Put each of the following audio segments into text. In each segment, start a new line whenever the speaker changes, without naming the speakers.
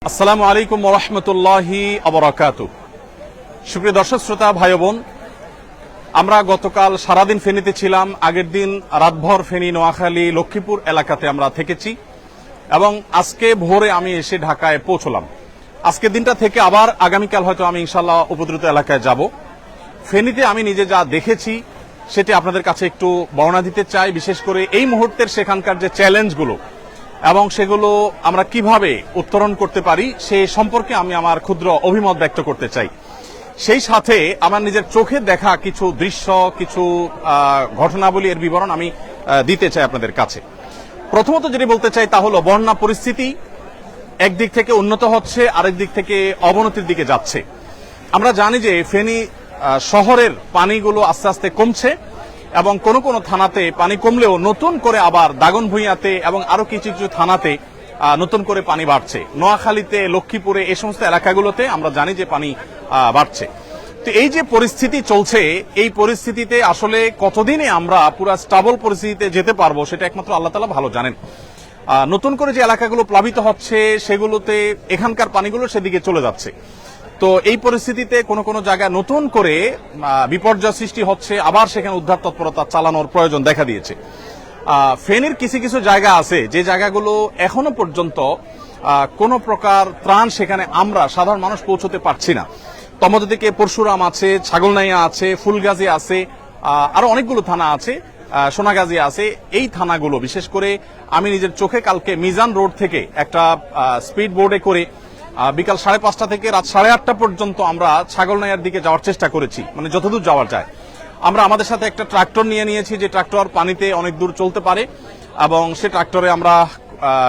আসসালামু আলাইকুম ওয়া রাহমাতুল্লাহি ওয়া বারাকাতুহু। সুপ্রিয় দর্শক শ্রোতা ভাই বোন, আমরা গতকাল সারাদিন ফেনীতে ছিলাম। আগের দিন রাতভর ফেনী, নোয়াখালী, লক্ষ্মীপুর এলাকাতে আমরা থেকেছি এবং আজকে ভোরে আমি এসে ঢাকায় পৌঁছলাম। আজকের দিনটা থেকে আবার আগামীকাল হয়তো আমি ইনশাআল্লাহ উপদ্রুত এলাকায় যাব। ফেনীতে আমি নিজে যা দেখেছি সেটি আপনাদের কাছে একটু বর্ণনা দিতে চাই, বিশেষ করে এই মুহূর্তের সেখানকার যে চ্যালেঞ্জগুলো এবং সেগুলো আমরা কিভাবে উত্তরণ করতে পারি সে সম্পর্কে আমি আমার ক্ষুদ্র অভিমত ব্যক্ত করতে চাই। সেই সাথে আমার নিজের চোখে দেখা কিছু দৃশ্য, কিছু ঘটনাবলী এর বিবরণ আমি দিতে চাই আপনাদের কাছে। প্রথমত যেটি বলতে চাই তা হলো বন্যা পরিস্থিতি একদিক থেকে উন্নত হচ্ছে, আরেক দিক থেকে অবনতির দিকে যাচ্ছে। আমরা জানি যে ফেনী শহরের পানিগুলো আস্তে আস্তে কমছে এবং কোন কোন থানাতে পানি কমলেও নতুন করে আবার দাগনভূঞাতে এবং আরো কিছু কিছু থানাতে নতুন করে পানি বাড়ছে। নোয়াখালীতে, লক্ষ্মীপুরে এই সমস্ত এলাকাগুলোতে আমরা জানি যে পানি বাড়ছে। তো এই যে পরিস্থিতি চলছে, এই পরিস্থিতিতে আসলে কতদিনে আমরা পুরো স্টেবল পরিস্থিতিতে যেতে পারবো সেটা একমাত্র আল্লাহ তাআলা ভালো জানেন। নতুন করে যে এলাকাগুলো প্লাবিত হচ্ছে সেগুলোতে এখানকার পানিগুলো সেদিকে চলে যাচ্ছে। তো এই পরিস্থিতিতে কোন কোন জায়গায় নতুন করে বিপর্যয় সৃষ্টি হচ্ছে, আবার সেখানে উদ্ধার তৎপরতা চালানোর প্রয়োজন দেখা দিয়েছে। ফেনীর কিছু কিছু জায়গা আছে যে জায়গাগুলো এখনো পর্যন্ত কোন প্রকার ত্রাণ সেখানে আমরা সাধারণ মানুষ পৌঁছতে পারছি না। তমদ থেকে পরশুরাম আছে, ছাগলনাইয়া আছে, ফুলগাজী আছে, আরো অনেকগুলো থানা আছে, সোনাগাজী আছে। এই থানাগুলো বিশেষ করে আমি নিজের চোখে কালকে মিজান রোড থেকে একটা স্পিড বোর্ডে করে বিকাল 5:30 থেকে রাত 8:30 পর্যন্ত আমরা ছাগলনাইয়ার দিকে যাওয়ার চেষ্টা করেছি, মানে যতদূর যাওয়া যায়। আমরা আমাদের সাথে একটা ট্রাক্টর নিয়ে নিয়েছি যে ট্রাক্টর পানিতে অনেক দূর চলতে পারে এবং সে ট্রাক্টরে আমরা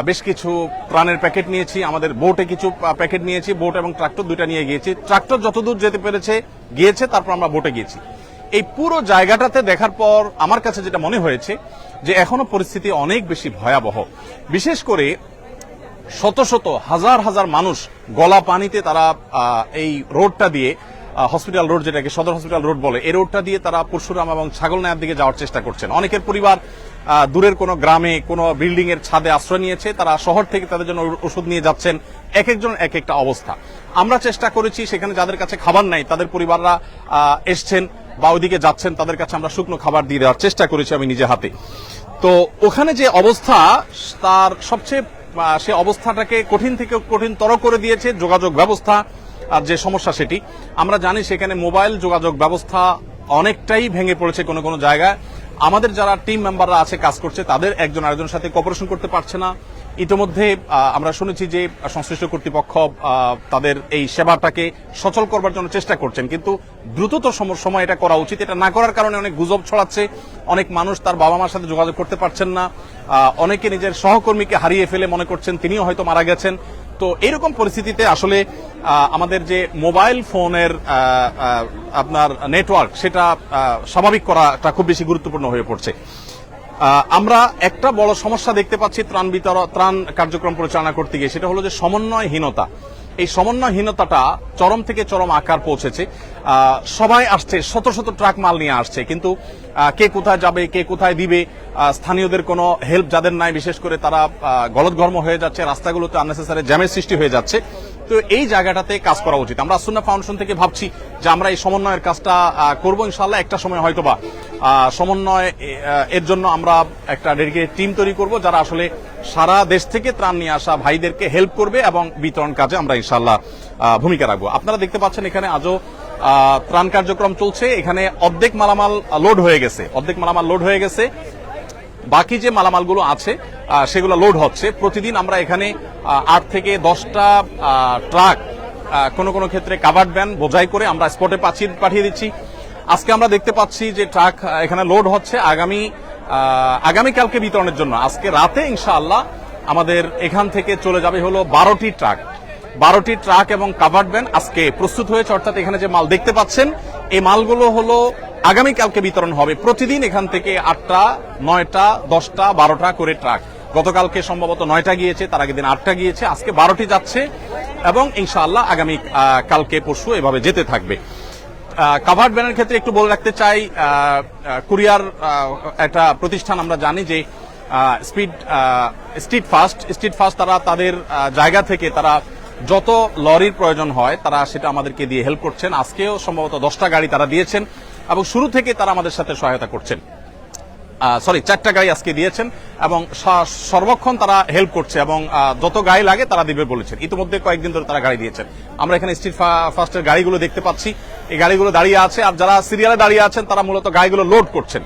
বেশ কিছু ত্রাণের প্যাকেট নিয়েছি, আমাদের বোটে কিছু প্যাকেট নিয়েছি। বোট এবং ট্রাক্টর দুইটা নিয়ে গিয়েছি। ট্রাক্টর যতদূর যেতে পেরেছে গিয়েছে, তারপর আমরা বোটে গিয়েছি। এই পুরো জায়গাটাতে দেখার পর আমার কাছে যেটা মনে হয়েছে যে এখনো পরিস্থিতি অনেক বেশি ভয়াবহ। বিশেষ করে শত শত হাজার হাজার মানুষ গলা পানিতে তারা এই রোডটা দিয়ে, হসপিটাল রোড যেটাকে সদর হসপিটাল রোড বলে, এই রোডটা দিয়ে তারা পরশুরাম এবং ছাগলনাইয়ার দিকে যাওয়ার চেষ্টা করছেন। অনেকের পরিবার দূরের কোনো গ্রামে কোনো বিল্ডিং এর ছাদে আশ্রয় নিয়েছে, তারা শহর থেকে তাদের জন্য ওষুধ নিয়ে যাচ্ছেন। এক একজন এক একটা অবস্থা। আমরা চেষ্টা করেছি সেখানে যাদের কাছে খাবার নাই তাদের পরিবাররা এসছেন বা ওইদিকে যাচ্ছেন, তাদের কাছে আমরা শুকনো খাবার দিয়ে দেওয়ার চেষ্টা করেছি আমি নিজে হাতে। তো ওখানে যে অবস্থা, তার সবচেয়ে সে অবস্থাটাকে কঠিন থেকে কঠিনতর করে দিয়েছে যোগাযোগ ব্যবস্থা আর যে সমস্যা সেটি। আমরা জানি সেখানে মোবাইল যোগাযোগ ব্যবস্থা অনেকটাই ভেঙে পড়েছে কোন কোন জায়গায়। আমাদের যারা টিম মেম্বাররা আছে কাজ করছে তাদের একজন আরেকজনের সাথে কোঅপারেশন করতে পারছে না। ইতিমধ্যে আমরা শুনেছি যে সংশ্লিষ্ট কর্তৃপক্ষ তাদের এই সেবাটাকে সচল করবার জন্য চেষ্টা করছেন, কিন্তু দ্রুততর সময় এটা করা উচিত। এটা না করার কারণে অনেক গুজব ছড়াচ্ছে, অনেক মানুষ তার বাবা মার সাথে যোগাযোগ করতে পারছেন না, অনেকে নিজের সহকর্মীকে হারিয়ে ফেলে মনে করছেন তিনিও হয়তো মারা গেছেন। তো এরকম পরিস্থিতিতে আসলে আমাদের যে মোবাইল ফোনের আপনার নেটওয়ার্ক সেটা স্বাভাবিক করাটা খুব বেশি গুরুত্বপূর্ণ হয়ে পড়ছে। আমরা একটা বড় সমস্যা দেখতে পাচ্ছি ত্রাণ কার্যক্রম পরিচালনা করতে গিয়ে, সেটা হলো যে সমন্বয়হীনতা। এই সমন্বয়হীনতাটা চরম থেকে চরম আকার পৌঁছেছে। সবাই আসছে, শত শত ট্রাক মাল নিয়ে আসছে, কিন্তু কে কোথায় যাবে, কে কোথায় দিবে, স্থানীয়দের কোনো হেল্প যাদের নাই, বিশেষ করে তারা গলদঘর্ম হয়ে যাচ্ছে, রাস্তাগুলোতে আননেসেসারি জ্যামের সৃষ্টি হয়ে যাচ্ছে। তো এই জায়গাটাতে কাজ করা উচিত। আমরা আসুন্নাহ ফাউন্ডেশন থেকে ভাবছি যে আমরা এই সমন্বয়ের কাজটা করব ইনশাআল্লাহ। একটা সময় হয়তোবা সমন্বয় এর জন্য আমরা একটা ডেডিকেটেড টিম তৈরি করব যারা আসলে সারা দেশ থেকে ত্রাণ নিয়ে আসা ভাইদেরকে হেল্প করবে এবং বিতরণ কাজে আমরা ইনশাআল্লাহ ভূমিকা রাখবো। আপনারা দেখতে পাচ্ছেন এখানে আজও ত্রাণ কার্যক্রম চলছে। এখানে অর্ধেক মালামাল লোড হয়ে গেছে, বাকি যে মালামালগুলো আছে সেগুলো লোড হচ্ছে। প্রতিদিন আমরা এখানে 8 থেকে 10টা ট্রাক, কোন কোন ক্ষেত্রে কাভার্ড ভ্যান বোঝাই করে আমরা স্পটে পাঠিয়ে দিচ্ছি। আজকে আমরা দেখতে পাচ্ছি যে ট্রাক এখানে লোড হচ্ছে আগামীকালকে বিতরণের জন্য। আজকে রাতে ইনশাআল্লাহ আমাদের এখান থেকে চলে যাবে হলো 12টি ট্রাক এবং কাভার্ড ভ্যান আজকে প্রস্তুত হয়েছে। অর্থাৎ এখানে যে মাল দেখতে পাচ্ছেন এই মালগুলো হলো আগামীকালকে বিতরণ হবে। প্রতিদিন এখান থেকে 8টা, 9টা, 10টা, 12টা করে ট্রাক। গতকালকে সম্ভবত 9টা গিয়েছে, তার আগের দিন 8টা গিয়েছে, আজকে 12টি যাচ্ছে এবং ইনশাআল্লাহ আগামী কালকে পরশু এভাবে যেতে থাকবে। কাভার্ড ভ্যানের ক্ষেত্রে একটু বলে রাখতে চাই, কুরিয়ার একটা প্রতিষ্ঠান আমরা জানি যে স্ট্রিট ফাস্ট তারা তাদের জায়গা থেকে তারা যত লরির প্রয়োজন হয় তারা সেটা আমাদেরকে দিয়ে হেল্প করছেন। আজকেও সম্ভবত 10টা গাড়ি তারা দিয়েছেন এবং শুরু থেকে তারা আমাদের সাথে সহায়তা করছেন। 4টা গাড়ি আজকে দিয়েছেন এবং সর্বক্ষণ তারা হেল্প করছে এবং যত গাড়ি লাগে তারা দিবে বলেছেন। ইতিমধ্যে কয়েকদিন ধরে তারা গাড়ি দিয়েছেন। আমরা এখানে স্ট্রিট ফাস্টের গাড়িগুলো দেখতে পাচ্ছি, এই গাড়িগুলো দাঁড়িয়ে আছে আর যারা সিরিয়ালে দাঁড়িয়ে আছেন তারা মূলত গাড়িগুলো লোড করছেন।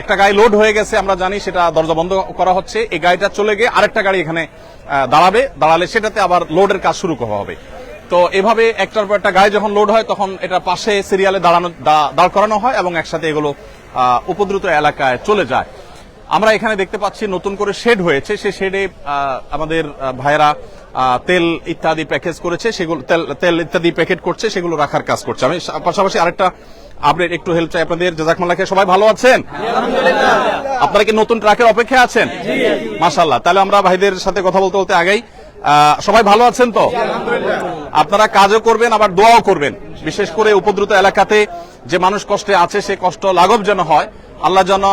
একটা গাড়ি লোড হয়ে গেছে, আমরা জানি, সেটা দরজা বন্ধ করা হচ্ছে। এই গাড়িটা চলে গিয়ে আরেকটা গাড়ি এখানে দাঁড়ালে সেটাতে আবার লোডের কাজ শুরু করা হবে। তো এভাবে একটার পর একটা গাড়ি যখন লোড হয় তখন এটা পাশে সিরিয়ালে দাঁড় করানো হয় এবং একসাথে এগুলো উপদ্রুত এলাকায় চলে যায়। আমরা এখানে দেখতে পাচ্ছি নতুন করে শেড হয়েছে, সেই শেডে আমাদের ভাইয়েরা তেল ইত্যাদি প্যাকেজ করেছে, সেগুলো তেল ইত্যাদি প্যাকেট করছে, সেগুলো রাখার কাজ করছে। আমি পাশাপাশি আরেকটা আপডেট একটু হেল্প চাই আপনাদের। জাযাকুমুল্লাহ খাইর, সবাই ভালো আছেন? আপনারা কি নতুন ট্রাকের অপেক্ষায় আছেন? মাশাআল্লাহ। তাহলে আমরা ভাইদের সাথে কথা বলতে বলতে আগেই, সবাই ভালো আছেন তো? আপনারা কাজও করবেন আবার দোয়াও করবেন, বিশেষ করে উপদ্রুত এলাকাতে যে মানুষ কষ্টে আছে সে কষ্ট লাঘব যেন হয়, আল্লাহ যেন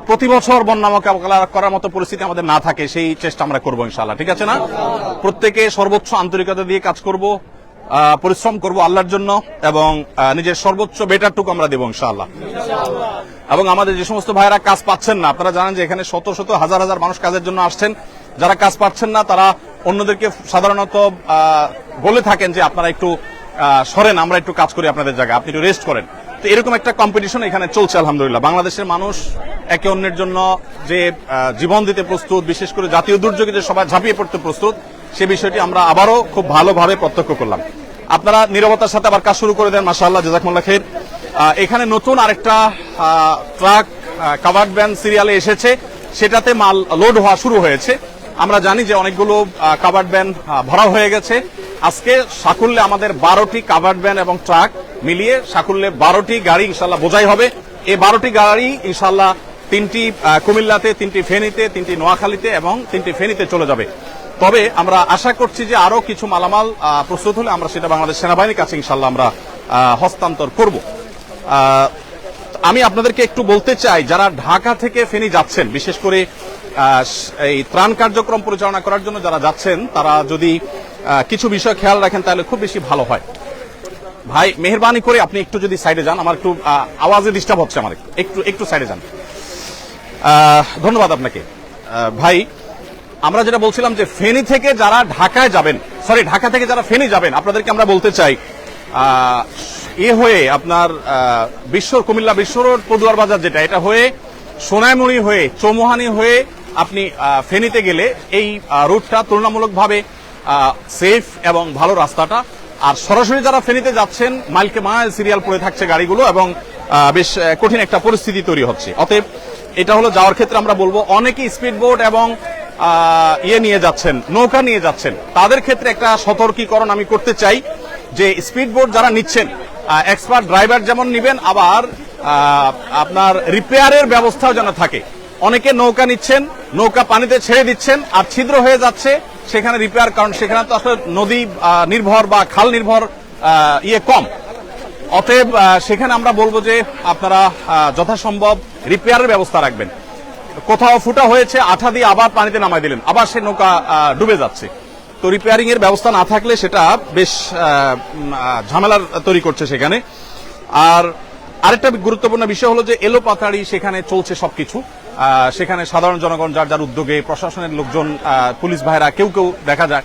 প্রতি বছর বন্যা মোকাবেলা করার মতো পরিস্থিতি আমাদের না থাকে, সেই চেষ্টা আমরা করবো ইনশাআল্লাহ। ঠিক আছে না? প্রত্যেকে সর্বোচ্চ আন্তরিকতা দিয়ে কাজ করব, পরিশ্রম করব আল্লাহর জন্য এবং নিজের সর্বোচ্চ বেটারটুকু আমরা দেবো ইনশাআল্লাহ। এবং আমাদের যে সমস্ত ভাইরা কাজ পাচ্ছেন না, আপনারা জানেন যে এখানে শত শত হাজার হাজার মানুষ কাজের জন্য আসছেন, যারা কাজ পাচ্ছেন না তারা অন্যদেরকে সাধারণত বলে থাকেন যে আপনারা একটু সরেন, আমরা একটু কাজ করি আপনাদের জায়গায়, আপনি একটু রেস্ট করেন। তো এরকম একটা কম্পিটিশন এখানে চলছে আলহামদুলিল্লাহ। বাংলাদেশের মানুষ একে অন্যের জন্য যে জীবন দিতে প্রস্তুত, বিশেষ করে জাতীয় দুর্যোগে যে সবাই ঝাঁপিয়ে পড়তে প্রস্তুত, সে বিষয়টি আমরা আবারও খুব ভালোভাবে প্রত্যক্ষ করলাম। আপনারা নীরবতার সাথে আবার কাজ শুরু করে দেন, মাশাআল্লাহ, জাযাকুমুল্লাহ খাইর। এখানে নতুন আরেকটা ট্রাক কাভার্ড ভ্যান সিরিয়ালে এসেছে, সেটাতে মাল লোড হওয়া শুরু হয়েছে। আমরা জানি যে অনেকগুলো কাভার্ড ভ্যান ভরা হয়ে গেছে। আজকে সাকুল্যে আমাদের 12টি কাভার্ড ভ্যান এবং ট্রাক মিলিয়ে সাকুল্যে 12টি গাড়ি ইনশাআল্লাহ বোঝাই হবে। এই 12টি গাড়ি ইনশাআল্লাহ 3টি কুমিল্লাতে, 3টি ফেনীতে, 3টি নোয়াখালীতে এবং 3টি ফেনীতে চলে যাবে। তবে আমরা আশা করছি যে আরো কিছু মালামাল প্রস্তুত হলে আমরা সেটা বাংলাদেশ সেনাবাহিনীর কাছে ইনশাআল্লাহ আমরা হস্তান্তর করব। আমি আপনাদেরকে একটু বলতে চাই, যারা ঢাকা থেকে ফেনী যাচ্ছেন, বিশেষ করে এই ত্রাণ কার্যক্রম পরিচালনা করার জন্য যারা যাচ্ছেন, তারা যদি কিছু বিষয় খেয়াল রাখেন তাহলে খুব বেশি ভালো হয়। ভাই, মেহেরবানি করে আপনি একটু যদি সাইডে যান, আমার একটু আওয়াজে ডিস্টার্ব হচ্ছে, আমার একটু সাইডে যান। ধন্যবাদ আপনাকে। ভাই, আমরা যেটা বলছিলাম যে ফেনী থেকে যারা ঢাকায় যাবেন, ঢাকা থেকে যারা ফেনী যাবেন, আপনাদেরকে আমরা বলতে চাই হয়ে আপনার কুমিল্লা বিশ্ব রোড পদুয়ার বাজার, যেটা এটা হয়ে সোনাইমুড়ি হয়ে চৌমুহানি হয়ে আপনি ফেনীতে গেলে এই রুটটা তুলনামূলকভাবে সেফ এবং ভালো রাস্তাটা। আর সরাসরি যারা ফেনীতে যাচ্ছেন, মাইলকে মাইল সিরিয়াল পড়ে থাকছে গাড়িগুলো এবং বেশ কঠিন একটা পরিস্থিতি তৈরি হচ্ছে। অতএব এটা হলো যাওয়ার ক্ষেত্রে আমরা বলবো, অনেকেই স্পিড বোট এবং নিয়ে যাচ্ছেন, নৌকা নিয়ে যাচ্ছেন, তাদের ক্ষেত্রে একটা সতর্কীকরণ আমি করতে চাই যে স্পিড বোট যারা নিচ্ছেন, এক্সপার্ট ড্রাইভার যেমন নিবেন, আবার আপনার রিপেয়ারের ব্যবস্থাও যেন থাকে। অনেকে নৌকা নিচ্ছেন, নৌকা পানিতে ছেড়ে দিচ্ছেন আর ছিদ্র হয়ে যাচ্ছে, সেখানে রিপেয়ার, কারণ সেখানে তো আসলে নদী নির্ভর বা খাল নির্ভর কম। অতএব সেখানে আমরা বলবো যে আপনারা যথাসম্ভব রিপেয়ারের ব্যবস্থা রাখবেন। কোথাও ফুটা হয়েছে, আঠা দিয়ে আবার পানিতে নামাই দিলেন, আবার সে নৌকা ডুবে যাচ্ছে। তো রিপেয়ারিং এর ব্যবস্থা না থাকলে সেটা বেশ ঝামেলার তৈরি করছে সেখানে। আর আরেকটা গুরুত্বপূর্ণ বিষয় হলো যে এলোপাতাড়ি সেখানে চলছে সবকিছু। সেখানে সাধারণ জনগণ যার যার উদ্যোগে, প্রশাসনের লোকজন, পুলিশ ভাইরা কেউ কেউ দেখা যায়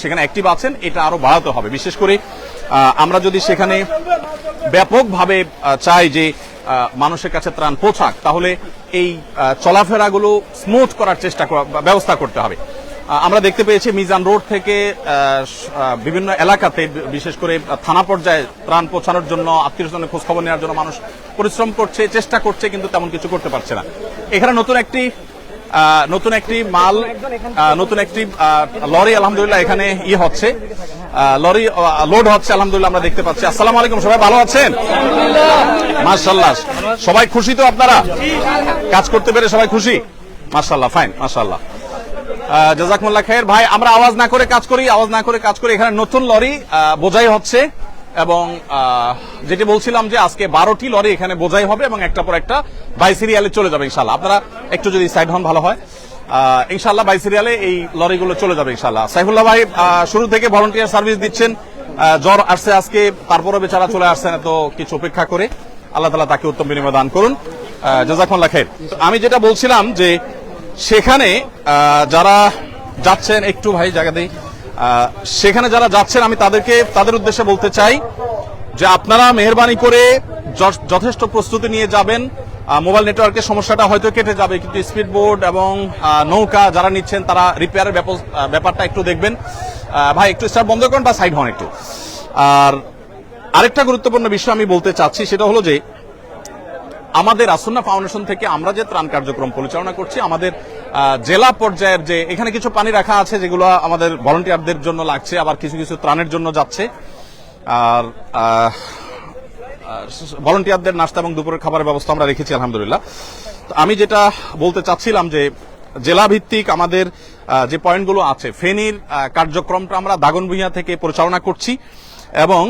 সেখানে অ্যাক্টিভ আছেন। এটা আরো বাড়াতে হবে, বিশেষ করে আমরা যদি সেখানে ব্যাপকভাবে চাই যে মানুষের কাছে ত্রাণ পৌঁছাক, তাহলে এই চলাফেরাগুলো স্মুথ করার ব্যবস্থা করতে হবে। আমরা দেখতে পেয়েছি মিজান রোড থেকে বিভিন্ন এলাকাতে, বিশেষ করে থানা পর্যায়ে ত্রাণ পৌঁছানোর জন্য, আত্মীয় স্বজনের খোঁজ খবর নেওয়ার জন্য মানুষ পরিশ্রম করছে, চেষ্টা করছে, কিন্তু তেমন কিছু করতে পারছে না। এখানে নতুন একটি লরি আলহামদুলিল্লাহ এখানে হচ্ছে, লরি লোড হচ্ছে আলহামদুলিল্লাহ, আমরা দেখতে পাচ্ছি। আসসালামু আলাইকুম, সবাই ভালো আছেন? মাশাআল্লাহ, সবাই খুশি তো? আপনারা কাজ করতে পেরে সবাই খুশি? মাশাআল্লাহ, ফাইন, মাশাআল্লাহ, জাযাকুমুল্লাহ খাইর। ভাই, আমরা আওয়াজ না করে কাজ করি। এখানে নতুন লরি বোঝাই হচ্ছে এবং যেটি বলছিলাম যে আজকে 12টি লরি এখানে বোঝাই হবে এবং একটা পর একটা বাই সিরিয়ালে চলে যাবে ইনশাআল্লাহ। আপনারা একটু যদি সাইড হন ভালো হয়। ইনশাআল্লাহ বাই সিরিয়ালে এই লরিগুলো চলে যাবে ইনশাআল্লাহ। সাইফুল্লাহ ভাই শুরু থেকে ভলান্টিয়ার সার্ভিস দিচ্ছেন, জ্বর আসছে আজকে, তারপরে বেচারা চলে আসছেন এত কিছু উপেক্ষা করে। আল্লাহ তাআলা তাকে উত্তম বিনিময় দান করুন, জাযাকুমুল্লাহ খাইর। আমি যেটা বলছিলাম যে সেখানে যারা যাচ্ছেন, একটু ভাই জায়গা দেই, সেখানে যারা যাচ্ছেন আমি তাদের উদ্দেশ্যে বলতে চাই যে আপনারা মেহেরবানি করে যথেষ্ট প্রস্তুতি নিয়ে যাবেন। মোবাইল নেটওয়ার্কের সমস্যাটা হয়তো কেটে যাবে, কিন্তু স্পিড বোট এবং নৌকা যারা নিচ্ছেন তারা রিপেয়ারের ব্যাপারটা একটু দেখবেন। ভাই একটু স্টার্ট বন্ধ করেন বা সাইড হন একটু। আর আরেকটা গুরুত্বপূর্ণ বিষয় আমি বলতে চাচ্ছি, সেটা হলো যে আমাদের আসুন্নাহ ফাউন্ডেশন থেকে আমরা যে ত্রাণ কার্যক্রম পরিচালনা করছি, আমাদের জেলা পর্যায়ের যে এখানে কিছু পানি রাখা আছে যেগুলো আমাদের ভলান্টিয়ারদের জন্য লাগছে, আবার কিছু কিছু ত্রাণের জন্য যাচ্ছে। আর ভলান্টিয়ারদের নাস্তা এবং দুপুরের খাবারের ব্যবস্থা আমরা রেখেছি আলহামদুলিল্লাহ। তো আমি যেটা বলতে চাচ্ছিলাম যে জেলা ভিত্তিক আমাদের যে পয়েন্টগুলো আছে, ফেনীর কার্যক্রমটা আমরা দাগনভূঞা থেকে পরিচালনা করছি, এবং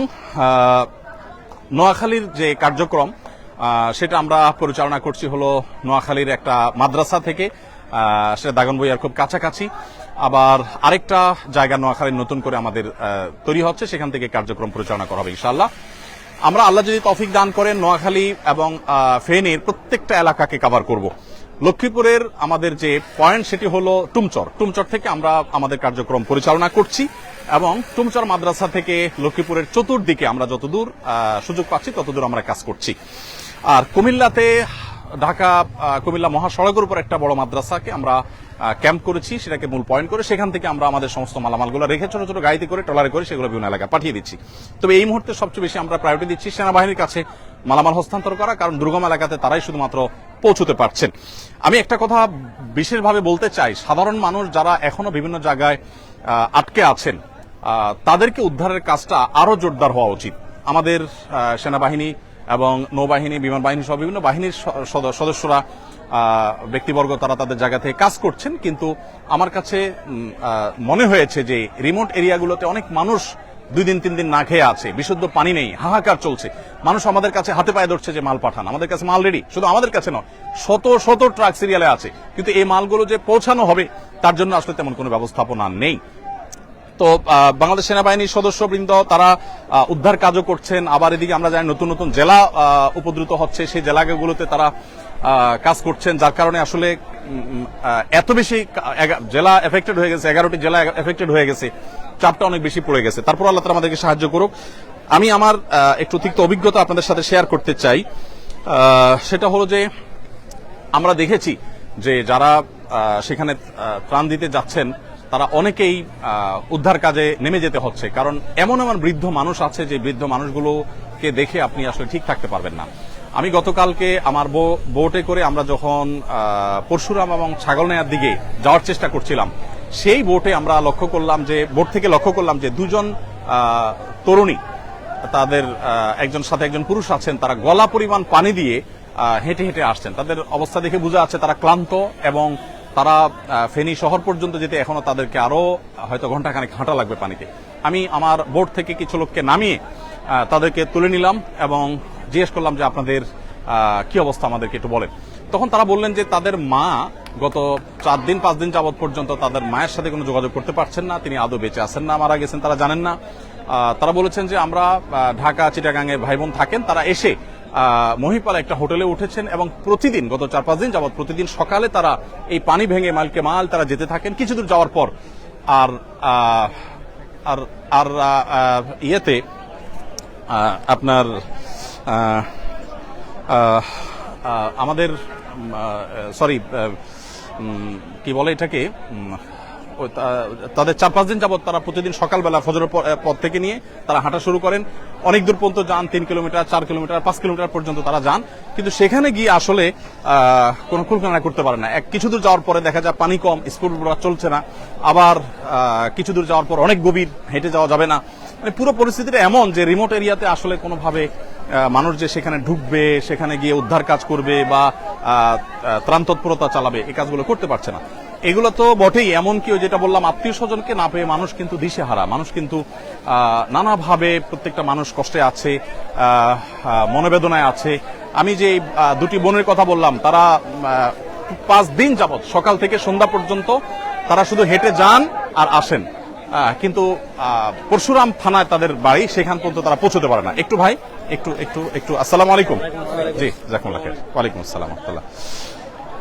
নোয়াখালীর যে কার্যক্রম সেটা আমরা পরিচালনা করছি হলো নোয়াখালীর একটা মাদ্রাসা থেকে, সেটা দাগনভূঞার খুব কাছাকাছি। আবার আরেকটা জায়গা নোয়াখালীর নতুন করে আমাদের তৈরি হচ্ছে, সেখান থেকে কার্যক্রম পরিচালনা করা হবে ইনশাআল্লাহ। আমরা আল্লাহ যদি তৌফিক দান করেন নোয়াখালী এবং ফেনীর প্রত্যেকটা এলাকাকে কভার করব। লক্ষ্মীপুরের আমাদের যে পয়েন্ট সেটি হলো টুমচর থেকে আমরা আমাদের কার্যক্রম পরিচালনা করছি, এবং টুমচর মাদ্রাসা থেকে লক্ষ্মীপুরের চতুর্দিকে আমরা যতদূর সুযোগ পাচ্ছি ততদূর আমরা কাজ করছি। আর কুমিল্লাতে ঢাকা কুমিল্লা মহাসড়কের উপর একটা বড় মাদ্রাসাকে আমরা ক্যাম্প করেছি, সেটাকে মূল পয়েন্ট করে সেখান থেকে আমরা আমাদের সমস্ত মালামালগুলো রেখে ছোট ছোট গাড়িতে করে ট্রলারে করে সেগুলো বিভিন্ন এলাকায় পাঠিয়ে দিচ্ছি। তবে এই মুহূর্তে সবচেয়ে বেশি আমরা প্রায়োরিটি দিচ্ছি সেনাবাহিনীর কাছে মালামাল হস্তান্তর করা, কারণ দুর্গম এলাকাতে তারাই শুধুমাত্র পৌঁছতে পারছেন। আমি একটা কথা বিশেষভাবে বলতে চাই, সাধারণ মানুষ যারা এখনো বিভিন্ন জায়গায় আটকে আছেন তাদেরকে উদ্ধারের কাজটা আরো জোরদার হওয়া উচিত। আমাদের সেনাবাহিনী এবং নৌবাহিনী, বিমান বাহিনী সহ বিভিন্ন বাহিনীর সদস্যরা, ব্যক্তিবর্গ তারা তাদের জায়গা থেকে কাজ করছেন, কিন্তু আমার কাছে মনে হয়েছে যে রিমোট এরিয়াগুলোতে অনেক মানুষ 2 দিন 3 দিন না খেয়ে আছে, বিশুদ্ধ পানি নেই, হাহাকার চলছে। মানুষ আমাদের কাছে হাতে পায়ে ধরছে যে মাল পাঠান, আমাদের কাছে মাল রেডি, শুধু আমাদের কাছে নয়, শত শত ট্রাক সিরিয়ালে আছে, কিন্তু এই মালগুলো যে পৌঁছানো হবে তার জন্য আসলে তেমন কোনো ব্যবস্থাপনা নেই। তো বাংলাদেশ সেনাবাহিনীর সদস্যবৃন্দ তারা উদ্ধার কাজও করছেন, আবার এদিকে আমরা জানি নতুন নতুন জেলা উপদ্রুত হচ্ছে, সেই জেলাগুলোতে তারা কাজ করছেন, যার কারণে আসলে এত বেশি জেলা এফেক্টেড হয়ে গেছে, 11টি জেলা এফেক্টেড হয়ে গেছে, চাপটা অনেক বেশি পড়ে গেছে। তারপর আল্লাহ তাআলা আমাদেরকে সাহায্য করুক। আমি আমার একটু তিক্ত অভিজ্ঞতা আপনাদের সাথে শেয়ার করতে চাই। সেটা হলো যে আমরা দেখেছি যে যারা সেখানে ত্রাণ দিতে যাচ্ছেন তারা অনেকেই উদ্ধার কাজে নেমে যেতে হচ্ছে, কারণ এমন এমন বৃদ্ধ মানুষ আছে যে বৃদ্ধ মানুষগুলোকে দেখে আপনি আসলে ঠিক থাকতে পারবেন না। আমি গতকালকে আমার বোটে করে আমরা যখন পরশুরাম এবং ছাগলনাইয়ার দিকে যাওয়ার চেষ্টা করছিলাম, সেই বোটে আমরা বোট থেকে লক্ষ্য করলাম যে 2 জন তরুণী, তাদের একজন সাথে একজন পুরুষ আছেন, তারা গলা পরিমাণ পানি দিয়ে হেঁটে হেঁটে আসছেন। তাদের অবস্থা দেখে বোঝা যাচ্ছে তারা ক্লান্ত, এবং তারা ফেনী শহর পর্যন্ত যেতে এখনো তাদেরকে আরো হয়তো ঘন্টাখানেক হাঁটা লাগবে পানিতে। আমি আমার বোট থেকে কিছু লোককে নামিয়ে তাদেরকে তুলে নিলাম এবং জিজ্ঞেস করলাম যে আপনাদের কি অবস্থা, আমাদেরকে একটু বলেন। তখন তারা বললেন যে তাদের মা গত 4 দিন 5 দিন যাবৎ পর্যন্ত তাদের মায়ের সাথে কোনো যোগাযোগ করতে পারছেন না, তিনি আদৌ বেঁচে আছেন না মারা গেছেন তারা জানেন না। তারা বলেছেন যে আমরা ঢাকা চিটাগাঙে ভাই বোন থাকেন, তারা এসে মহিপাল একটা হোটেলে উঠেছেন, এবং প্রতিদিন গত 4-5 দিন যাবৎ প্রতিদিন সকালে তারা এই পানি ভেঙে মাইলকে মাল তারা যেতে থাকেন। কিছু দূর যাওয়ার পর আর আর আর ইয়েতে আপনার আমাদের কি বলে এটাকে, তাদের 4-5 দিন যাবত তারা প্রতিদিন সকালবেলা ফজরের পর থেকে নিয়ে তারা হাঁটা শুরু করেন, অনেক দূর পর্যন্ত যান, 3 কিলোমিটার 4 কিলোমিটার 5 কিলোমিটার পর্যন্ত তারা যান, কিন্তু সেখানে গিয়ে আসলে কোনো কুলকানা করতে পারে না। কিছু দূর যাওয়ার পরে দেখা যায় পানি কম, স্কুল চলছে না, আবার কিছু দূর যাওয়ার পর অনেক গভীর, হেঁটে যাওয়া যাবে না। মানে পুরো পরিস্থিতিটা এমন যে রিমোট এরিয়াতে আসলে কোনোভাবে মানুষ যে সেখানে ঢুকবে, সেখানে গিয়ে উদ্ধার কাজ করবে বা ত্রাণ তৎপরতা চালাবে, এই কাজগুলো করতে পারছে না। এগুলো তো বটেই, এমনকি যেটা বললাম আত্মীয় স্বজনকে না পেয়ে মানুষ কিন্তু দিশেহারা, মানুষ কিন্তু নানাভাবে প্রত্যেকটা মানুষ কষ্টে আছে, মনোবেদনায় আছে। আমি যে 2টি বোনের কথা বললাম, তারা 5 দিন যাবত সকাল থেকে সন্ধ্যা পর্যন্ত তারা শুধু হেঁটে যান আর আসেন, কিন্তু পরশুরাম থানায় তাদের বাড়ি, সেখান পর্যন্ত তারা পৌঁছতে পারে না। একটু ভাই একটু একটু একটু আসসালামু আলাইকুম। জি জাযাকুমুল্লাহ খাইর। ওয়ালাইকুম আসসালাম ওয়া রাহমাতুল্লাহ।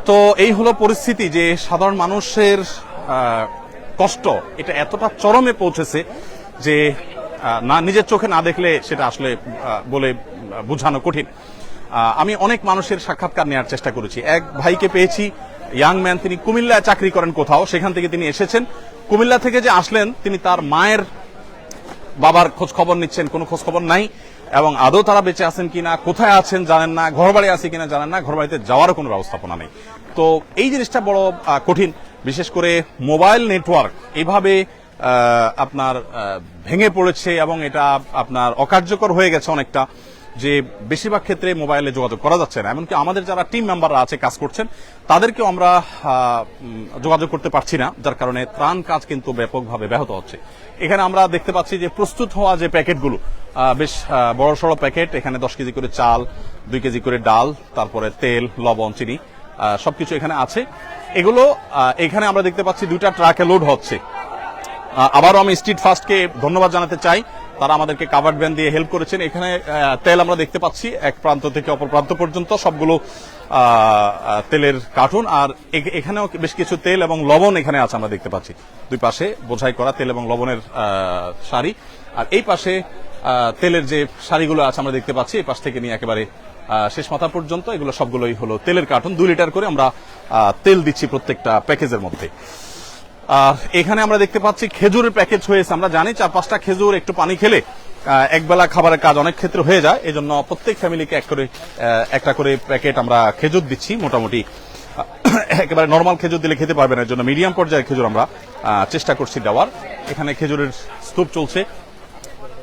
তো এই হলো পরিস্থিতি যে সাধারণ মানুষের কষ্ট এটা এতটা চরমে পৌঁছেছে যে না নিজের চোখে না দেখলে সেটা আসলে বলে বোঝানো কঠিন। আমি অনেক মানুষের সাক্ষাৎকার নেওয়ার চেষ্টা করেছি। এক ভাইকে পেয়েছি, ইয়াং ম্যান, তিনি কুমিল্লায় চাকরি করেন কোথাও, সেখান থেকে তিনি এসেছেন। কুমিল্লা থেকে যে আসলেন তিনি তার মায়ের বাবার খোঁজ খবর নিচ্ছেন, কোনো খোঁজ খবর নাই, এবং আদৌ তারা বেঁচে আছেন কিনা, কোথায় আছেন জানেন না, ঘর বাড়ি আছে কিনা জানেন না, ঘর বাড়িতে যাওয়ারও কোনো ব্যবস্থাপনা নেই। তো এই জিনিসটা বড় কঠিন, বিশেষ করে মোবাইল নেটওয়ার্ক এইভাবে আপনার ভেঙে পড়েছে এবং এটা আপনার অকার্যকর হয়ে গেছে অনেকটা, যে বেশিরভাগ ক্ষেত্রে মোবাইলে যোগাযোগ করা যাচ্ছে না। এমনকি আমাদের যারা টিম মেম্বাররা আছে কাজ করছেন তাদেরকেও আমরা যোগাযোগ করতে পারছি না, যার কারণে ত্রাণ কাজ কিন্তু ব্যাপকভাবে ব্যাহত হচ্ছে। এখানে আমরা দেখতে পাচ্ছি যে প্রস্তুত হওয়া যে প্যাকেটগুলো, বেশ বড় সড়ো প্যাকেট, এখানে 10 কেজি করে চাল, 2 কেজি করে ডাল, তারপরে তেল, লবণ, চিনি সবকিছু এখানে আছে। এগুলো এখানে আমরা দেখতে পাচ্ছি 2টা ট্রাকে লোড হচ্ছে। আবারও আমি স্ট্রিট ফাস্টকে ধন্যবাদ জানাতে চাই, তারা আমাদেরকে কাভার্ড ভ্যান দিয়ে হেল্প করেছেন। এখানে তেল আমরা দেখতে পাচ্ছি এক প্রান্ত থেকে অপর প্রান্ত পর্যন্ত সবগুলো তেলের কার্টুন, আর এখানেও বেশ কিছু তেল এবং লবণ এখানে আছে আমরা দেখতে পাচ্ছি। দুই পাশে বোঝাই করা তেল এবং লবণের সারি, আর এই পাশে তেলের যে সারিগুলো আছে আমরা দেখতে পাচ্ছি, এই পাশ থেকে নিয়ে একেবারে শেষ মাথা পর্যন্ত এগুলো সবগুলোই হলো তেলের কার্টুন। 2 লিটার করে আমরা তেল দিচ্ছি প্রত্যেকটা প্যাকেজের মধ্যে। এখানে আমরা দেখতে পাচ্ছি খেজুরের প্যাকেজ হয়েছে। আমরা জানি 4-5টা খেজুর একটু পানি খেলে একবেলা খাবারের কাজ অনেক ক্ষেত্রে হয়ে যায়, এই জন্য প্রত্যেক ফ্যামিলিকে একটা করে প্যাকেট আমরা খেজুর দিচ্ছি। মোটামুটি একেবারে নর্মাল খেজুর দিলে খেতে পারবে না, এর জন্য মিডিয়াম পর্যায়ের খেজুর আমরা চেষ্টা করছি দেওয়ার। এখানে খেজুরের স্তূপ চলছে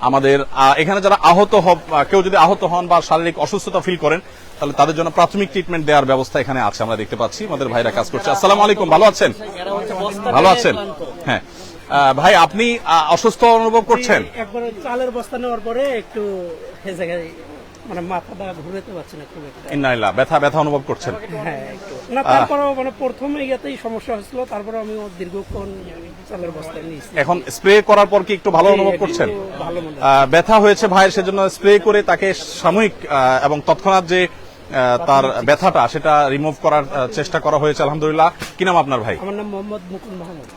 আমাদের। এখানে যারা কেউ যদি আহত হন বা শারীরিক অসুস্থতা ফিল করেন তাহলে তাদের জন্য প্রাথমিক ট্রিটমেন্ট দেওয়ার ব্যবস্থা এখানে আছে, আমরা দেখতে পাচ্ছি। আমাদের ভাইরা কাজ করছে। আসসালামু আলাইকুম, ভালো আছেন? ভালো আছেন? হ্যাঁ ভাই, আপনি অসুস্থ অনুভব করছেন?
একবার চালের বস্তা নেওয়ার পরে একটু মানে মাথাটা ঘুরাতে পারছি না খুব একটা।
ইন্নালিল্লাহ, ব্যথা অনুভব করছেন?
হ্যাঁ একটু না, তারপরেও মানে প্রথমে ইয়াতেই সমস্যা হয়েছিল, তারপরে আমি দীর্ঘক্ষণ চালের বস্তা নিয়েছি।
এখন স্প্রে করার পর কি একটু ভালো অনুভব করছেন?
ভালো মনে
ব্যথা হয়েছে ভাইয়ের, সেজন্য স্প্রে করে তাকে সাময়িক এবং তৎক্ষণাৎ যে তার ব্যথাটা সেটা রিমুভ করার চেষ্টা করা হয়েছে আলহামদুলিল্লাহ। কি নাম আপনার ভাই?
আমার নাম মোহাম্মদ মুকুল মাহমুদ।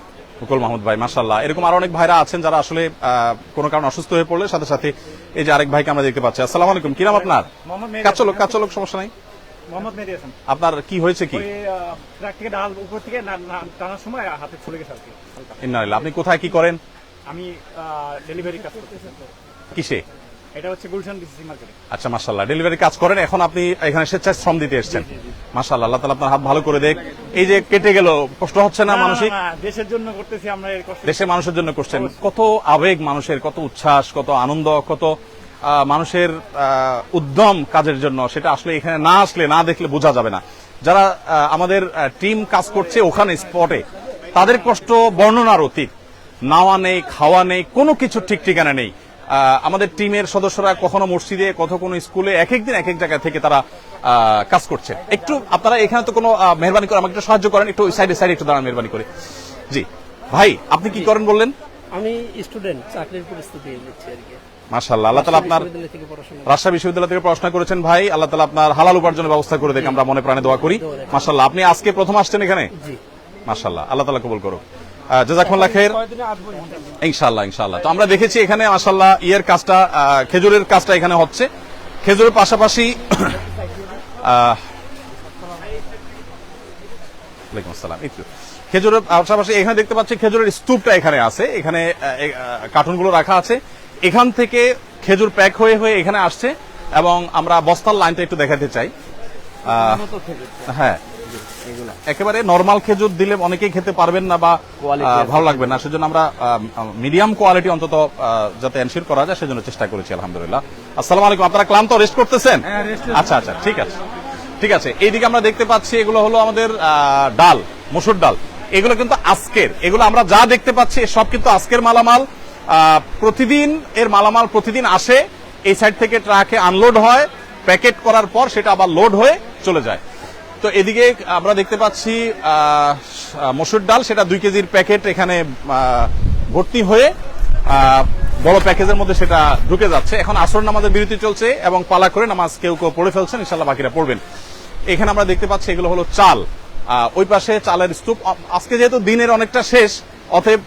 মুকুল মাহমুদ ভাই, মাশাআল্লাহ। এরকম আরো অনেক ভাইরা আছেন যারা আসলে কোনো কারণে অসুস্থ হয়ে পড়লে সাথে সাথে এই যে আরেক ভাইকে আমরা দেখতে পাচ্ছি। আসসালামু আলাইকুম, কি নাম আপনার? কাজ চলুক, সমস্যা নাই।
মোহাম্মদ মেহেদী হাসান।
আপনার কি হয়েছে? কি
ট্রাক থেকে ডাল উপর থেকে টানার সময় হাতে ছুটে গেছে আর কি।
ইন্নালিল্লাহ। আপনি কোথায় কি করেন?
আমি ডেলিভারি কাজ করতেছি।
কিসে?
এটা হচ্ছে গুলশান ডিসিসি মার্কেটে।
আচ্ছা, মাশাআল্লাহ, ডেলিভারি কাজ করেন। এখন আপনি এখানে স্বেচ্ছায় শ্রম দিতে এসেছেন। মাশাআল্লাহ, আল্লাহ তাআলা আপনার হাত ভালো করে দেখ। এই যে কেটে গেল, কষ্ট হচ্ছে না মানসিক?
দেশের জন্য করতেছি আমরা, এই কষ্ট
দেশের মানুষের জন্য করছেন। কত আবেগ মানুষের, কত উচ্ছ্বাস, কত আনন্দ, কত মানুষের উদ্যম কাজের জন্য, সেটা আসলে এখানে না আসলে না দেখলে বোঝা যাবে না। যারা আমাদের টিম কাজ করছে ওখানে স্পটে, তাদের কষ্ট বর্ণনার অতীত। নাওয়া নেই, খাওয়া নেই, কোনো কিছু ঠিক ঠিকানা নেই। আমাদের টিমের সদস্যরা কখনো মসজিদে, কোনো স্কুলে, এক এক দিন এক এক জায়গা থেকে তারা কাজ করছে। একটু আপনারা এখানে তো কোনো মেহরবানি করে আমাকে একটু সাহায্য করেন, একটু সাইডে একটু দাঁড়ান মেহরবানি করে। জি ভাই, আপনি কি করেন বললেন?
আমি স্টুডেন্ট, চাকরির প্রস্তুতি নিচ্ছি আর কি।
মাশাআল্লাহ, আল্লাহ তাআলা আপনার রাজশাহী বিশ্ববিদ্যালয় থেকে পড়াশোনা করেছেন ভাই, আল্লাহ তাআলা আপনার হালাল উপার্জনের ব্যবস্থা করে দেখ, আমরা মনে প্রাণে দোয়া করি। মাশাআল্লাহ, আপনি আজকে প্রথম আসছেন এখানে?
জি
মাশাআল্লাহ, আল্লাহ তাআলা কবুল করুক। জাযাকুমুল্লাহ খাইর। ইনশাআল্লাহ। তো আমরা দেখেছি এখানে মাশাআল্লাহ কাজটা, খেজুরের কাজটা এখানে হচ্ছে। খেজুরের পাশাপাশি ওয়ালাইকুম আসসালাম। খেজুরের পাশাপাশি এখানে দেখতে পাচ্ছি খেজুরের স্তূপটা এখানে আছে, এখানে কার্টুনগুলো রাখা আছে। এখান থেকে খেজুর প্যাক হয়ে এখানে আসছে, এবং আমরা বস্তার লাইনটা একটু দেখাতে চাই। হ্যাঁ, একেবারে নরমাল খেজুর দিলে অনেকেই খেতে পারবেন না বা ভালো লাগবে না, সেজন্য আমরা মিডিয়াম কোয়ালিটি অন্তত যাতে এনশিওর করা যায় সেজন্য চেষ্টা করেছি আলহামদুলিল্লাহ। আসসালামু আলাইকুম, আপনারা ক্লান্ত, রেস্ট করতেছেন? আচ্ছা, ঠিক আছে। এইদিকে আমরা দেখতে পাচ্ছি এগুলো হলো আমাদের ডাল, মসুর ডাল। এগুলো কিন্তু আজকের, এগুলো আমরা যা দেখতে পাচ্ছি সব কিন্তু আজকের মালামাল। প্রতিদিন এর মালামাল প্রতিদিন আসে, এই সাইড থেকে ট্রাকে আনলোড হয়, প্যাকেট করার পর সেটা আবার লোড হয়ে চলে যায়। তো তো এদিকে আমরা দেখতে পাচ্ছি মসুর ডাল, সেটা 2 কেজির প্যাকেট এখানে ভর্তি হয়ে বড় প্যাকেজের মধ্যে সেটা ঢুকে যাচ্ছে। এখন আসর নামাজের বিরতি চলছে এবং পালা করে নামাজ কেউ কেউ পড়ে ফেলছেন, ইনশাল্লাহ বাকিরা পড়বেন। এখানে আমরা দেখতে পাচ্ছি এগুলো হলো চাল, ওই পাশে চালের স্তূপ। আজকে যেহেতু দিনের অনেকটা শেষ, অতএব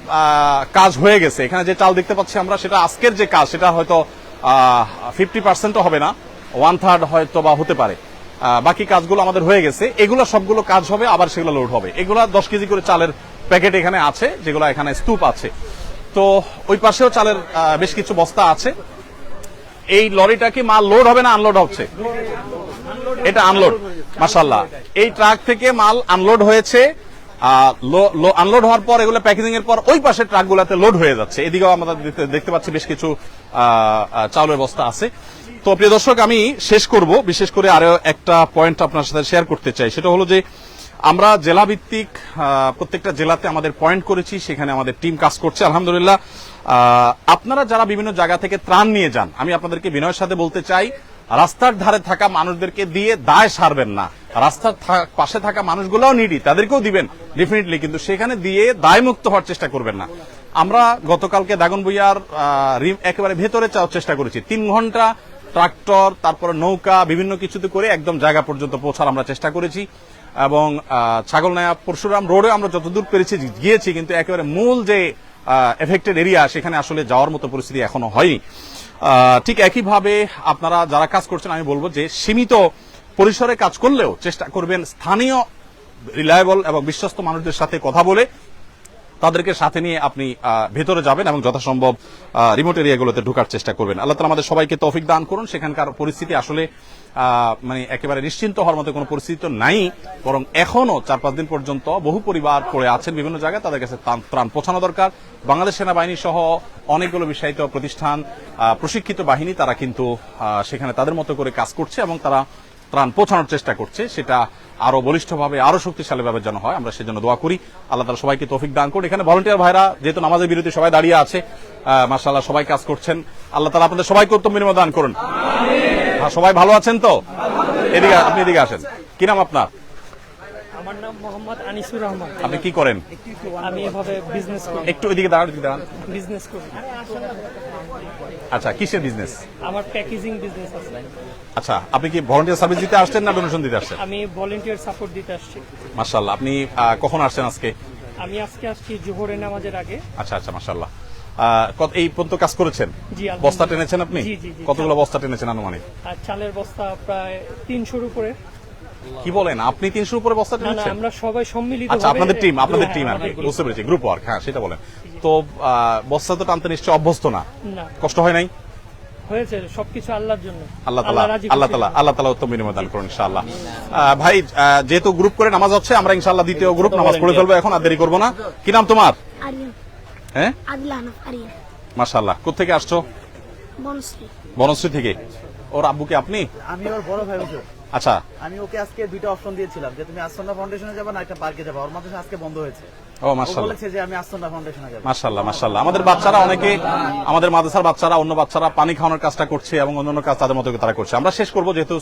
কাজ হয়ে গেছে। এখানে যে চাল দেখতে পাচ্ছি আমরা, সেটা আজকের যে কাজ সেটা হয়তো 50% হবে না, 1/3 হয়তো বা হতে পারে। বাকি কাজগুলো আমাদের হয়ে গেছে। এগুলো সবগুলো কাজ হবে, আবার সেগুলো লোড হবে। এগুলো 10 কেজি করে চালের প্যাকেট এখানে আছে, যেগুলো এখানে স্তূপ আছে। তো ওই পাশেও চালের বেশ কিছু বস্তা আছে। এই লরিটা কি মাল লোড হবে না আনলোড হচ্ছে? এটা আনলোড। মাশাআল্লাহ, এই ট্রাক থেকে মাল আনলোড হয়েছে। আনলোড হওয়ার পর এগুলো প্যাকেজিং এর পর ওই পাশে ট্রাকগুলোতে লোড হয়ে যাচ্ছে। এদিকেও আমরা দেখতে পাচ্ছি বেশ কিছু চাউলের বস্তা আছে। তো প্রিয় দর্শক, আমি শেষ করব, বিশেষ করে আরো একটা পয়েন্ট আপনার সাথে শেয়ার করতে চাই। সেটা হলো যে আমরা জেলা ভিত্তিক প্রত্যেকটা জেলাতে আমাদের পয়েন্ট করেছি, সেখানে আমাদের টিম কাজ করছে আলহামদুলিল্লাহ। আপনারা যারা বিভিন্ন জায়গা থেকে ত্রাণ নিয়ে যান, আমি আপনাদেরকে বিনয়ের সাথে বলতে চাই, রাস্তার ধারে থাকা মানুষদেরকে দিয়ে দায় সারবেন না। রাস্তার পাশে থাকা মানুষগুলোও নিডি, তাদেরকেও দিবেন ডেফিনেটলি, কিন্তু সেখানে দিয়ে দায় মুক্ত হওয়ার চেষ্টা করবেন না। আমরা গতকালকে দাগনভূঞার একেবারে ভেতরে যাওয়ার চেষ্টা করেছি। 3 ঘন্টা ট্রাক্টর, তারপরে নৌকা, বিভিন্ন কিছুতে করে একদম জায়গা পর্যন্ত পৌঁছার আমরা চেষ্টা করেছি। এবং ছাগলনাইয়া পরশুরাম রোডে আমরা যতদূর পেরেছি গিয়েছি, কিন্তু একেবারে মূল যে এফেক্টেড এরিয়া, সেখানে আসলে যাওয়ার মতো পরিস্থিতি এখনো হয়নি। ঠিক একইভাবে আপনারা যারা কাজ করছেন, আমি বলবো যে সীমিত পরিসরে কাজ করলেও চেষ্টা করবেন স্থানীয় রিলায়েবল এবং বিশ্বস্ত মানুষদের সাথে কথা বলে তাদেরকে সাথে নিয়ে আপনি ভেতরে যাবেন এবং যথাসম্ভব রিমোট এরিয়াগুলোতে ঢোকার চেষ্টা করবেন। আল্লাহ তাআলা আমাদের সবাইকে তৌফিক দান করুন। সেখানকার পরিস্থিতি আসলে মানে একেবারে নিশ্চিন্ত হওয়ার মতো কোনো পরিস্থিতি তো নাই, বরং এখনো 4-5 দিন পর্যন্ত বহু পরিবার পড়ে আছেন বিভিন্ন জায়গায়, তাদের কাছে ত্রাণ পৌঁছানো দরকার। বাংলাদেশ সেনাবাহিনী সহ অনেকগুলো বিশ্বায়িত প্রতিষ্ঠান, প্রশিক্ষিত বাহিনী, তারা কিন্তু সেখানে তাদের মতো করে কাজ করছে এবং তারা ত্রাণ পৌঁছানোর চেষ্টা করছে। সেটা আরো বলিষ্ঠভাবে, আরো শক্তিশালীভাবে যেন হয়, আমরা সেজন্য দোয়া করি। আল্লাহ তাআলা সবাইকে তৌফিক দান করুন। এখানে ভলান্টিয়ার ভাইরা যেহেতু নামাজের বিরতি সবাই দাঁড়িয়ে আছে, মাশাআল্লাহ সবাই কাজ করছেন। আল্লাহ তাআলা আপনাদের সবাইকে উত্তম বিনিময় দান করুন। সবাই ভালো আছেন তো? এদিকে, আপনি এদিকে আসেন। কি নাম আপনার?
আমার নাম মোহাম্মদ আনিসুর রহমান।
আপনি কি করেন?
আমি এভাবে বিজনেস করি।
একটু এদিকে দাঁড়ান, এদিকে দাঁড়ান।
বিজনেস করি।
আচ্ছা, কিসের বিজনেস?
আমার প্যাকেজিং বিজনেস আছে।
আচ্ছা, আপনি কি ভলান্টিয়ার সার্ভিস দিতে আসছেন না ডোনেশন দিতে আসছেন?
আমি ভলান্টিয়ার সাপোর্ট দিতে আসছি।
মাশাআল্লাহ। আপনি কখন আসছেন আজকে?
আমি আজকে আসছি জোহরের নামাজের আগে।
আচ্ছা আচ্ছা, মাশাআল্লাহ। এই পর্যন্ত কাজ করেছেন?
জি,
বস্তা টেনেছেন আপনি?
জি জি জি।
কতগুলো বস্তা টেনেছেন আনুমানিক?
আর চালের বস্তা প্রায় 300-র উপরে।
কি বলেন, আপনি 300-র উপরে বস্তা
না না,
টেনেছেন?
আমরা সবাই সম্মিলিত।
আচ্ছা, আপনাদের টিম আর কি, বুঝতে পেরেছি, গ্রুপ ওয়ার্ক। হ্যাঁ, সেটা বলেন। তো বস্তা তো টানতে নিশ্চয় অভ্যস্ত না?
না,
কষ্ট হয় নাই?
হয়েছে, সবকিছু আল্লাহর জন্য।
আল্লাহ তাআলা উত্তম বিনিময় দান করুন ইনশাআল্লাহ। ভাই, যেহেতু গ্রুপ করে নামাজ হচ্ছে, আমরা ইনশাআল্লাহ দ্বিতীয় গ্রুপ নামাজ পড়ে ফেলবো এখন, আর দেরি করবো না। কি নাম তোমার?
আরিয়ান।
হ্যাঁ,
আদলান আরিয়ান।
মাশাআল্লাহ। কোত্থেকে আসছো?
বনশ্রী।
বনশ্রী থেকে। ওর আব্বুকে আপনি?
আমি ওর বড় ভাই হুজুর।
আচ্ছা,
আমি ওকে আজকে 2টা অপশন দিয়েছিলাম যে তুমি আসন্না ফাউন্ডেশনে যাবে না একটা পার্কে যাবে। ওর মাঝে আজকে বন্ধ হয়েছে।
ও
ও
মাশাআল্লাহ,
বলেছে যে আমি আসন্না ফাউন্ডেশনে যাব।
মাশাআল্লাহ মাশাআল্লাহ। আমাদের বাচ্চারা অনেকে, আমাদের মাদ্রাসার বাচ্চারা, অন্য বাচ্চারা পানি খাওয়ানোর কাজটা করছে এবং অন্যান্য কাজ তাদের মতো করে তারা করছে। আমরা শেষ করবো, যেহেতু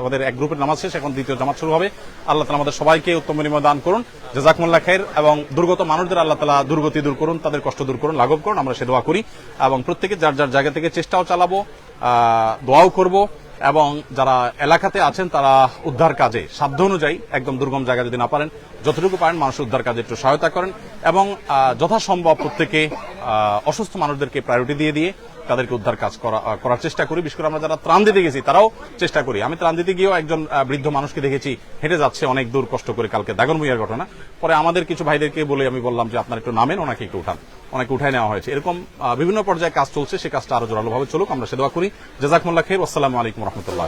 আমাদের এক গ্রুপের নামাজ শেষ, এখন দ্বিতীয় জামাত শুরু হবে। আল্লাহ তাআলা আমাদের সবাইকে উত্তম বিনিময় দান করুন। জাযাকুমুল্লাহ খাইর। এবং দুর্গত মানুষদের আল্লাহ তাআলা দুর্গতি দূর করুন, তাদের কষ্ট দূর করুন, লাঘব করুন, আমরা সে দোয়া করি। এবং প্রত্যেকে যার যার জায়গা থেকে চেষ্টাও চালাবো, দোয়াও করব। এবং যারা এলাকাতে আছেন তারা উদ্ধার কাজে সাধ্য অনুযায়ী, একদম দুর্গম জায়গা যদি না পারেন, যতটুকু পারেন মানুষ উদ্ধার কাজে একটু সহায়তা করেন। এবং যথাসম্ভব প্রত্যেকে অসুস্থ মানুষদেরকে প্রায়োরিটি দিয়ে তাদেরকে উদ্ধার কাজ করার চেষ্টা করি। বিশেষ করে আমরা যারা ত্রাণ দিতে গেছি তারাও চেষ্টা করি। আমি ত্রাণ দিতে গিয়েও একজন বৃদ্ধ মানুষকে দেখেছি, হেঁটে যাচ্ছে অনেক দূর কষ্ট করে, কালকে দাগনভূঞার ঘটনা। পরে আমাদের কিছু ভাইদেরকে বলে আমি বললাম যে আপনারা একটু নামেন, ওনাকে একটু উঠান। অনেকে উঠায় নেওয়া হয়েছে। এরকম বিভিন্ন পর্যায়ে কাজ চলছে, সে কাজটা আরো জোরালোভাবে চলুক, আমরা সে দোয়া করি। জাযাকুমুল্লাহ খাইর। আসসালামু আলাইকুম ওয়া রাহমাতুল্লাহ।